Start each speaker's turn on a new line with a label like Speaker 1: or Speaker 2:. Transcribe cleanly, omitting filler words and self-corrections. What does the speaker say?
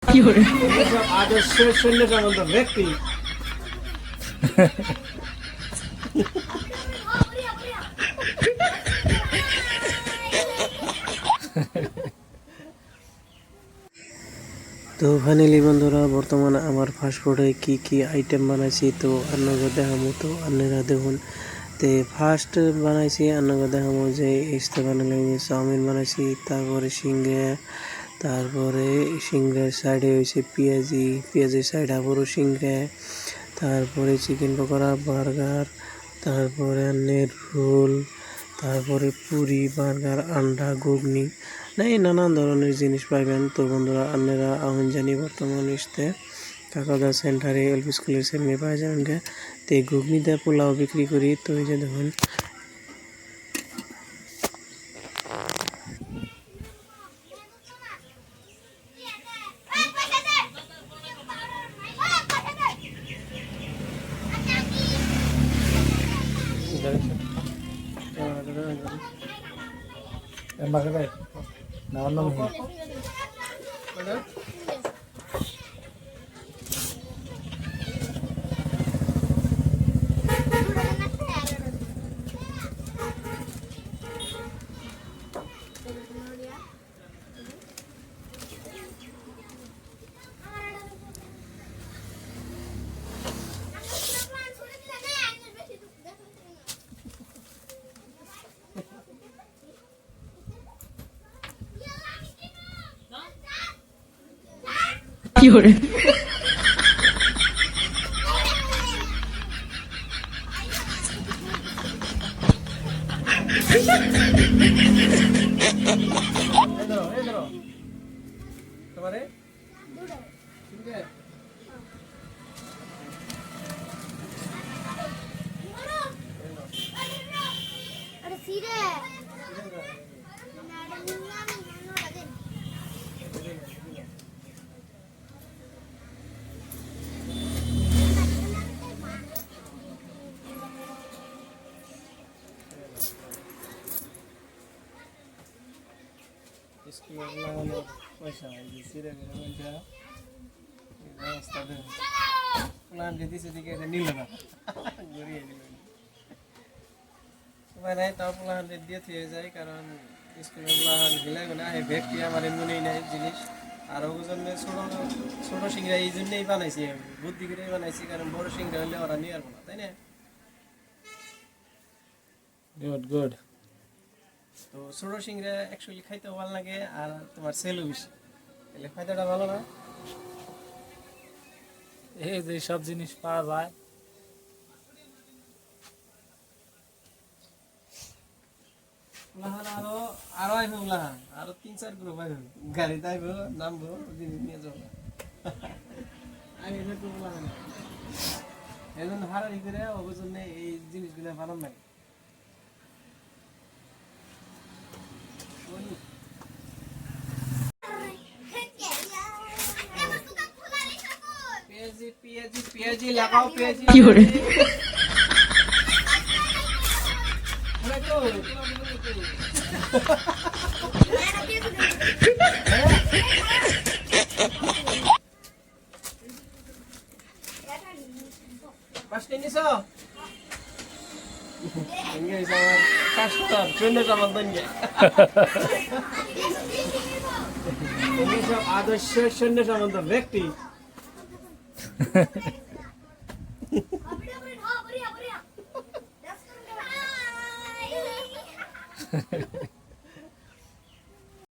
Speaker 1: এসব আদর্শ সৈন্য সামন্ত ব্যক্তি। তো ফাইনালি বন্ধুরা বর্তমানে আমার ফাস্টফুডে কি কি আইটেম বানাইছি তো আপনাকে দেখামো, তো আপনারা দেখুন। তে ফার্স্ট বানাইছি আপনাকে দেখামো যে ইস্তে বানালে চাউমিন বানাইছি, তারপরে সিঙ্গে, তারপরে সিংড়ার সাইডে হয়েছে পেঁয়াজির সাইড আবারও সিংড়া, তারপরে চিকেন পকোড়া, বার্গার, তারপরে আপনার রোল, তারপরে পুরি, বার্গার, আন্ডা, ঘুগনি, না এই নানান ধরনের জিনিস পাইবেন। তো বন্ধুরা আপনারা আহন জানি বর্তমান ইসতে কাকাদা সেন্টারে এলপি স্কুলের সামনে পাই যাবেন গে। তো এই ঘুগনি দিয়ে পোলাও বিক্রি করি। তো এই যে দেখুন কি করে তোমারে পয়সা সিরে প্লান দিতেছে দিকে নিল না ঘুরিয়ে নিল সময় নাই, তাও প্লান দিয়ে থেকে যায়। কারণ স্কুলের প্লান গেলে না এই ব্যক্তি আমার মনেই নাই জিনিস। আর ওজন ছোট সিংড়া এই জন্যই বানাইছি, আমি বুদ্ধি করেই বানাইছি, কারণ বড় সিংড়া হলে ওরা নিয়ে আসবো না, তাই না? Good good. তো ছোট সিংড়া অ্যাকচুয়ালি খাইতে ভালো লাগে, আর তোমার সেলও বেশি, এলে ফায়দাটা ভালো না?
Speaker 2: এই যে সব জিনিস পাওয়া যায়।
Speaker 1: আরো আরো আইব উলাহান, আরো 3-4 গ্রুপ আইব, গাড়িতে আইব, নামবো, জিনিস নিয়ে যাবো। আমি একটু উলাহান এখন হারারি করে ওর জন্য এই জিনিসগুলো ভালো লাগে। পেঁয়াজি পেঁয়াজি পেঁয়াজি লাগাও, পেঁয়াজি কি করে পাঁচটা নিছো কাস্টমার জন্য আমার দঞ্জে সব আদর্শ সৈন্য সামন্ত ব্যক্তি।